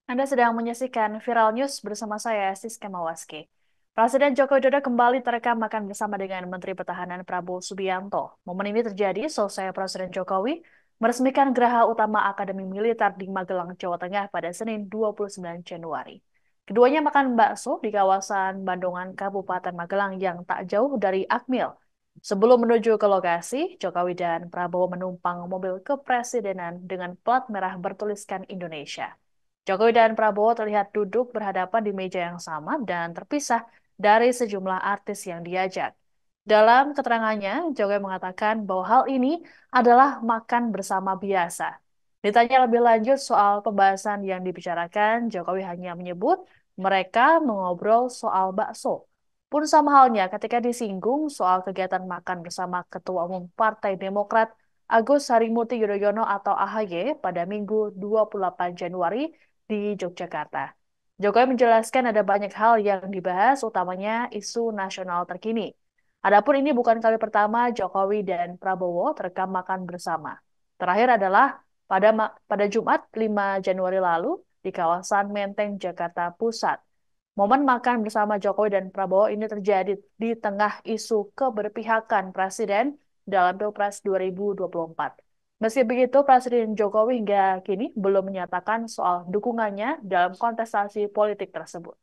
Anda sedang menyaksikan Viral News bersama saya, Siska Mawaski. Presiden Joko Widodo kembali terekam makan bersama dengan Menteri Pertahanan Prabowo Subianto. Momen ini terjadi selesai Presiden Jokowi meresmikan Geraha Utama Akademi Militer di Magelang, Jawa Tengah pada Senin 29 Januari. Keduanya makan bakso di kawasan Bandungan, Kabupaten Magelang yang tak jauh dari Akmil. Sebelum menuju ke lokasi, Jokowi dan Prabowo menumpang mobil kepresidenan dengan plat merah bertuliskan Indonesia. Jokowi dan Prabowo terlihat duduk berhadapan di meja yang sama dan terpisah dari sejumlah artis yang diajak. Dalam keterangannya, Jokowi mengatakan bahwa hal ini adalah makan bersama biasa. Ditanya lebih lanjut soal pembahasan yang dibicarakan, Jokowi hanya menyebut mereka mengobrol soal bakso. Pun sama halnya ketika disinggung soal kegiatan makan bersama Ketua Umum Partai Demokrat Agus Harimurti Yudhoyono atau AHY pada Minggu 28 Januari di Yogyakarta. Jokowi menjelaskan ada banyak hal yang dibahas, utamanya isu nasional terkini. Adapun ini bukan kali pertama Jokowi dan Prabowo terekam makan bersama. Terakhir adalah pada Jumat 5 Januari lalu di kawasan Menteng, Jakarta Pusat. Momen makan bersama Jokowi dan Prabowo ini terjadi di tengah isu keberpihakan Presiden dalam Pilpres 2024. Meski begitu, Presiden Jokowi hingga kini belum menyatakan soal dukungannya dalam kontestasi politik tersebut.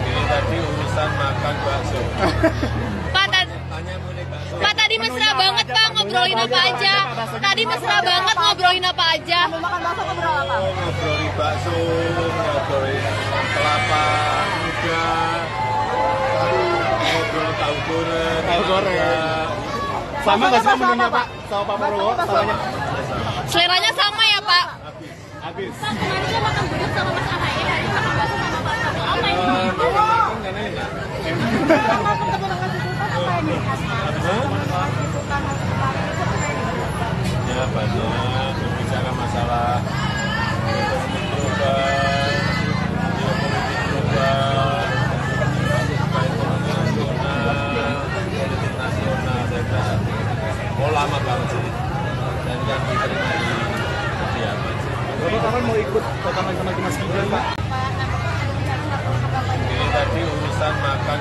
Ini tadi urusan makan bakso. Pak, Tanya mulai bakso. Pak tadi mesra banget Pak, ngobrolin apa aja? Tadi mesra banget ngobrolin apa aja? Makan bakso ngobrol apa? Ngobrolin bakso, ngobrolin kelapa muda, ngobrolin tahu goreng. Tahu goreng. Sama nggak sih menunya Pak? Sama Pak Prabowo? Samanya? Seleranya sama ya Pak? Habis. Pak, kemarin dia makan bubur sama Mas Ahaye, hari ini makan bakso sama Pak Prabowo. Apa ini? Makan dan enak. Ya banyak berbicara masalah ekonomi global, geopolitik global, ekonomi nasional, politik nasional, saya kira. Oh lama banget sih. Dan yang diterima di kediaman sih. Bapak kapan mau ikut rekaman sama Mas Gibran Pak? Ini tadi urusan makan.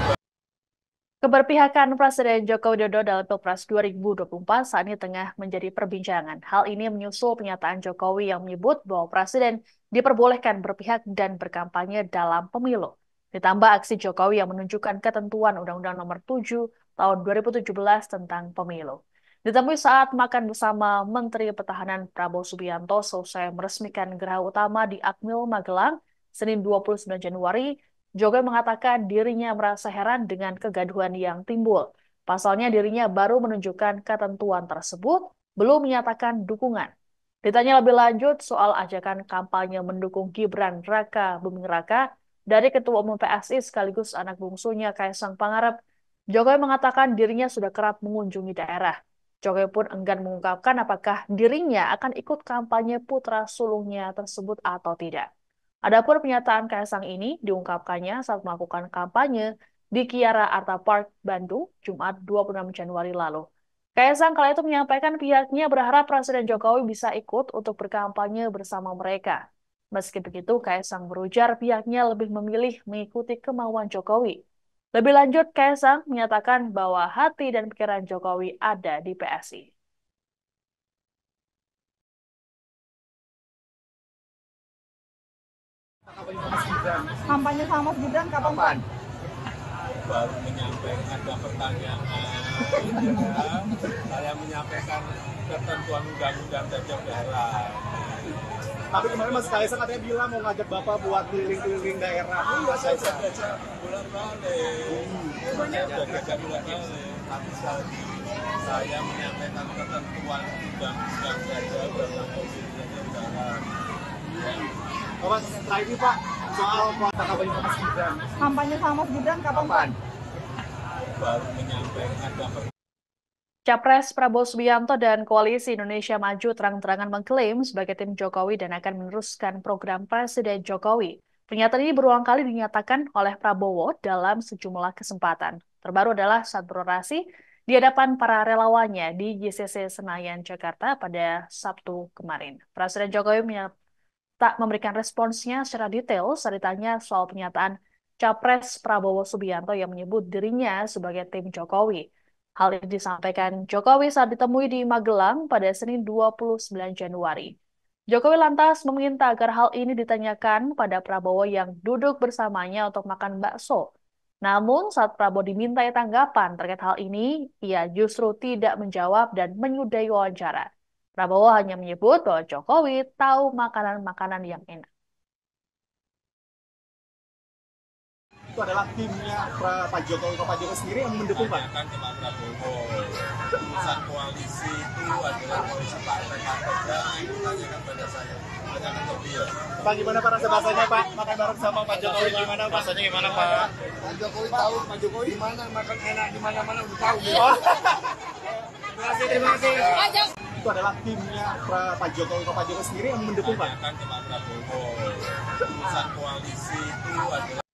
Keberpihakan Presiden Joko Widodo dalam Pilpres 2024 saat ini tengah menjadi perbincangan. Hal ini menyusul pernyataan Jokowi yang menyebut bahwa Presiden diperbolehkan berpihak dan berkampanye dalam pemilu. Ditambah aksi Jokowi yang menunjukkan ketentuan Undang-Undang Nomor 7 Tahun 2017 tentang pemilu. Ditemui saat makan bersama Menteri Pertahanan Prabowo Subianto selesai meresmikan Geraha Utama di Akmil, Magelang, Senin 29 Januari, Jokowi mengatakan dirinya merasa heran dengan kegaduhan yang timbul. Pasalnya dirinya baru menunjukkan ketentuan tersebut, belum menyatakan dukungan. Ditanya lebih lanjut soal ajakan kampanye mendukung Gibran Raka Buming Raka dari Ketua Umum PSI sekaligus anak bungsunya Kaisang Pangarep, Jokowi mengatakan dirinya sudah kerap mengunjungi daerah. Jokowi pun enggan mengungkapkan apakah dirinya akan ikut kampanye putra sulungnya tersebut atau tidak. Adapun pernyataan Kaisang ini diungkapkannya saat melakukan kampanye di Kiara Arta Park, Bandung, Jumat 26 Januari lalu. Kaisang kala itu menyampaikan pihaknya berharap Presiden Jokowi bisa ikut untuk berkampanye bersama mereka. Meski begitu, Kaisang berujar pihaknya lebih memilih mengikuti kemauan Jokowi. Lebih lanjut, Kaisang menyatakan bahwa hati dan pikiran Jokowi ada di PSI. Kampanye sama Mas Gibran kapan Pak? Baru menyampaikan ada pertanyaan, saya menyampaikan ketentuan undang-undang saja daerah. Tapi kemarin Mas Kaisang katanya bilang mau ngajak Bapak buat keliling-keliling daerah. Iya, saya sudah diajak bulan-balik. Saya sudah diajak bulan-balik. Tapi sekali lagi, saya menyampaikan ketentuan undang-undang saja, tentang mobil saja daerah. Bapak terakhir ini Pak, soal kuota kampanye sama Mas Gibran. Kampanye sama Mas Gibran kapan Pak? Baru menyampaikan ada Capres Prabowo Subianto dan Koalisi Indonesia Maju terang-terangan mengklaim sebagai tim Jokowi dan akan meneruskan program Presiden Jokowi. Pernyataan ini berulang kali dinyatakan oleh Prabowo dalam sejumlah kesempatan. Terbaru adalah saat berorasi di hadapan para relawannya di JCC Senayan, Jakarta pada Sabtu kemarin. Presiden Jokowi tak memberikan responsnya secara detail saat ditanya soal pernyataan Capres Prabowo Subianto yang menyebut dirinya sebagai tim Jokowi. Hal ini disampaikan Jokowi saat ditemui di Magelang pada Senin 29 Januari. Jokowi lantas meminta agar hal ini ditanyakan pada Prabowo yang duduk bersamanya untuk makan bakso. Namun saat Prabowo dimintai tanggapan terkait hal ini, ia justru tidak menjawab dan menyudahi wawancara. Prabowo hanya menyebut bahwa Jokowi tahu makanan-makanan yang enak. Itu adalah timnya Pak Jokowi. Pak Jokowi sendiri yang mendukung Pak? Tanyakan ke Pak Prabowo. Urusan koalisi itu adalah koalisi partai-partai. Jangan ditanyakan pada saya. Tanyakan ke beliau. Pak, gimana Pak rasa rasanya Pak? Makan bareng sama Pak Jokowi gimana Pak? Rasanya gimana Pak? Pak Jokowi tahu, Pak Jokowi di mana makan enak, di mana-mana udah tahu. Oh. Terima kasih. Itu adalah timnya Pak Jokowi. Pak Jokowi sendiri yang mendukung Pak? Tanyakan ke Pak Prabowo. Urusan koalisi itu adalah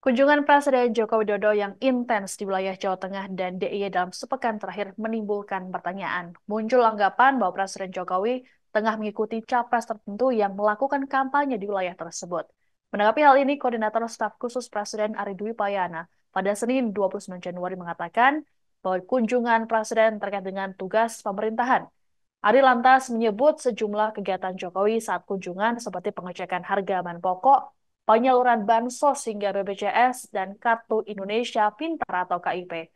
Kunjungan Presiden Joko Widodo yang intens di wilayah Jawa Tengah dan DIY dalam sepekan terakhir menimbulkan pertanyaan. Muncul anggapan bahwa Presiden Jokowi tengah mengikuti capres tertentu yang melakukan kampanye di wilayah tersebut. Menanggapi hal ini, Koordinator Staf Khusus Presiden Ari Dwi Payana pada Senin 29 Januari mengatakan bahwa kunjungan Presiden terkait dengan tugas pemerintahan. Ari lantas menyebut sejumlah kegiatan Jokowi saat kunjungan seperti pengecekan harga bahan pokok, penyaluran bansos hingga BPJS, dan Kartu Indonesia Pintar atau KIP.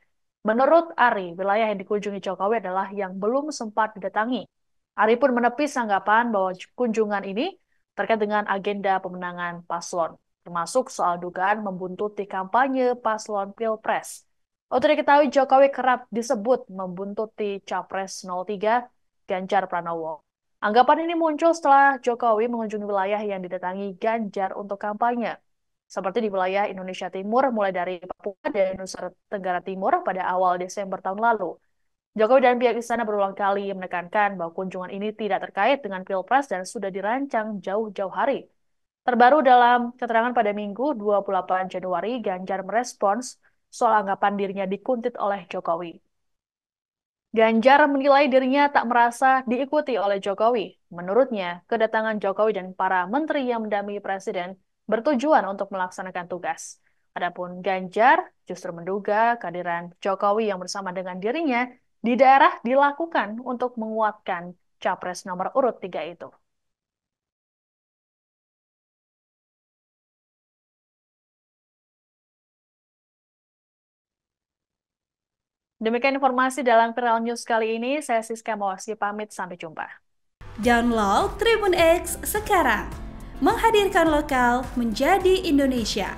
Menurut Ari, wilayah yang dikunjungi Jokowi adalah yang belum sempat didatangi. Ari pun menepis anggapan bahwa kunjungan ini terkait dengan agenda pemenangan paslon, termasuk soal dugaan membuntuti kampanye paslon Pilpres. Untuk diketahui, Jokowi kerap disebut membuntuti Capres 03 Ganjar Pranowo. Anggapan ini muncul setelah Jokowi mengunjungi wilayah yang didatangi Ganjar untuk kampanye, seperti di wilayah Indonesia Timur mulai dari Papua dan Nusa Tenggara Timur pada awal Desember tahun lalu. Jokowi dan pihak istana berulang kali menekankan bahwa kunjungan ini tidak terkait dengan Pilpres dan sudah dirancang jauh-jauh hari. Terbaru dalam keterangan pada Minggu 28 Januari, Ganjar merespons soal anggapan dirinya dikuntit oleh Jokowi. Ganjar menilai dirinya tak merasa diikuti oleh Jokowi. Menurutnya, kedatangan Jokowi dan para menteri yang mendampingi Presiden bertujuan untuk melaksanakan tugas. Adapun Ganjar justru menduga kehadiran Jokowi yang bersama dengan dirinya di daerah dilakukan untuk menguatkan Capres nomor urut 3 itu. Demikian informasi dalam Viral News kali ini. Saya Siska Mawaski pamit, sampai jumpa. Download Tribun X sekarang. Menghadirkan lokal menjadi Indonesia.